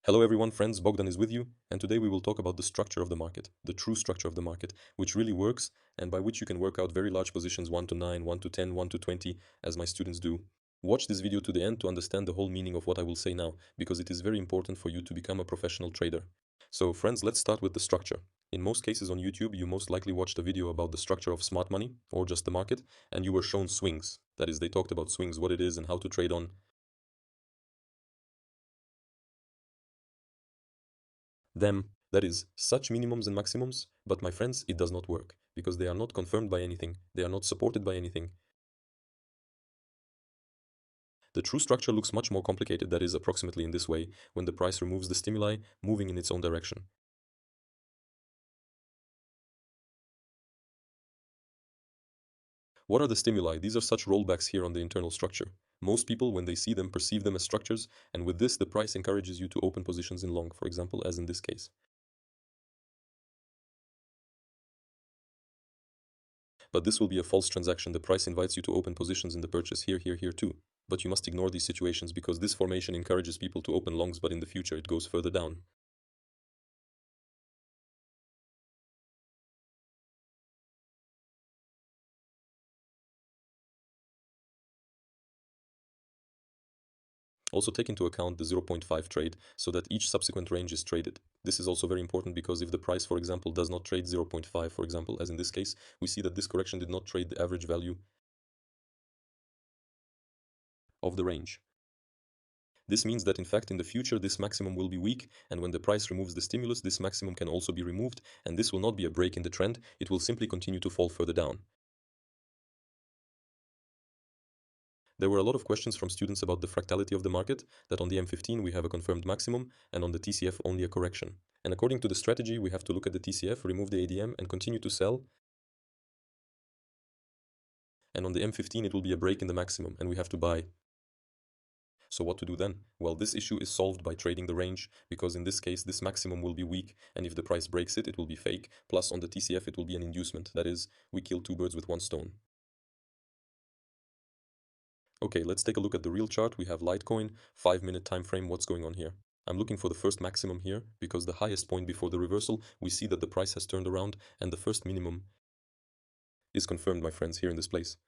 Hello everyone, friends, Bogdan is with you, and today we will talk about the structure of the market, the true structure of the market, which really works and by which you can work out very large positions 1 to 9, 1 to 10, 1 to 20, as my students do. Watch this video to the end to understand the whole meaning of what I will say now, because it is very important for you to become a professional trader. So friends, let's start with the structure. In most cases on YouTube, you most likely watched a video about the structure of smart money, or just the market, and you were shown swings. That is, they talked about swings, what it is and how to trade on them, that is, such minimums and maximums, but my friends, it does not work, because they are not confirmed by anything, they are not supported by anything. The true structure looks much more complicated, that is, approximately in this way, when the price removes the stimuli, moving in its own direction. What are the stimuli? These are such rollbacks here on the internal structure. Most people, when they see them, perceive them as structures, and with this, the price encourages you to open positions in long, for example, as in this case. But this will be a false transaction. The price invites you to open positions in the purchase here, here, here too. But you must ignore these situations because this formation encourages people to open longs, but in the future it goes further down. Also take into account the 0.5 trade so that each subsequent range is traded. This is also very important because if the price, for example, does not trade 0.5, for example, as in this case, we see that this correction did not trade the average value of the range. This means that in fact in the future this maximum will be weak, and when the price removes the stimulus, this maximum can also be removed, and this will not be a break in the trend, it will simply continue to fall further down. There were a lot of questions from students about the fractality of the market, that on the M15 we have a confirmed maximum, and on the TCF only a correction. And according to the strategy, we have to look at the TCF, remove the ADM, and continue to sell. And on the M15 it will be a break in the maximum, and we have to buy. So what to do then? Well, this issue is solved by trading the range, because in this case this maximum will be weak, and if the price breaks it, it will be fake, plus on the TCF it will be an inducement, that is, we kill two birds with one stone. Okay, let's take a look at the real chart. We have Litecoin, 5-minute time frame. What's going on here? I'm looking for the first maximum here because the highest point before the reversal, we see that the price has turned around and the first minimum is confirmed, my friends, here in this place.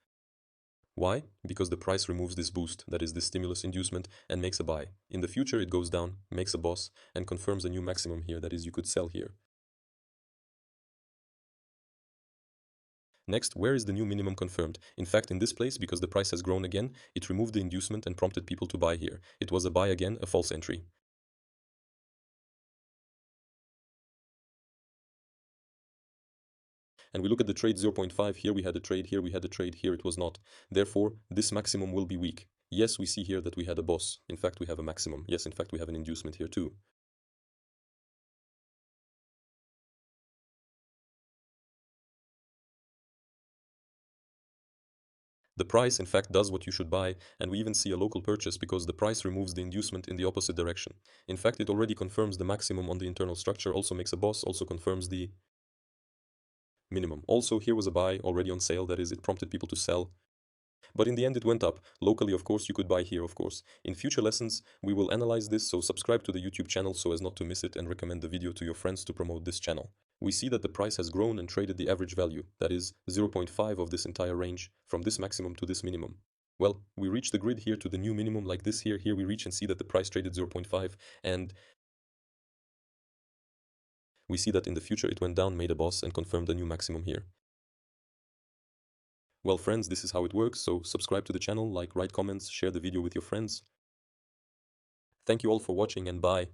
Why? Because the price removes this boost, that is this stimulus inducement, and makes a buy. In the future it goes down, makes a boss, and confirms a new maximum here, that is you could sell here. Next, where is the new minimum confirmed? In fact, in this place, because the price has grown again, it removed the inducement and prompted people to buy here. It was a buy again, a false entry. And we look at the trade 0.5, here we had a trade, here we had a trade, here it was not. Therefore, this maximum will be weak. Yes, we see here that we had a boss. In fact, we have a maximum. Yes, in fact, we have an inducement here too. The price, in fact, does what you should buy, and we even see a local purchase because the price removes the inducement in the opposite direction. In fact, it already confirms the maximum on the internal structure, also makes a boss, also confirms the minimum. Also, here was a buy already on sale, that is, it prompted people to sell. But in the end it went up. Locally, of course, you could buy here, of course. In future lessons, we will analyze this, so subscribe to the YouTube channel so as not to miss it, and recommend the video to your friends to promote this channel. We see that the price has grown and traded the average value, that is 0.5 of this entire range, from this maximum to this minimum. Well, we reach the grid here to the new minimum like this here. Here we reach and see that the price traded 0.5, and we see that in the future it went down, made a boss, and confirmed a new maximum here. Well friends, this is how it works, so subscribe to the channel, like, write comments, share the video with your friends. Thank you all for watching, and bye.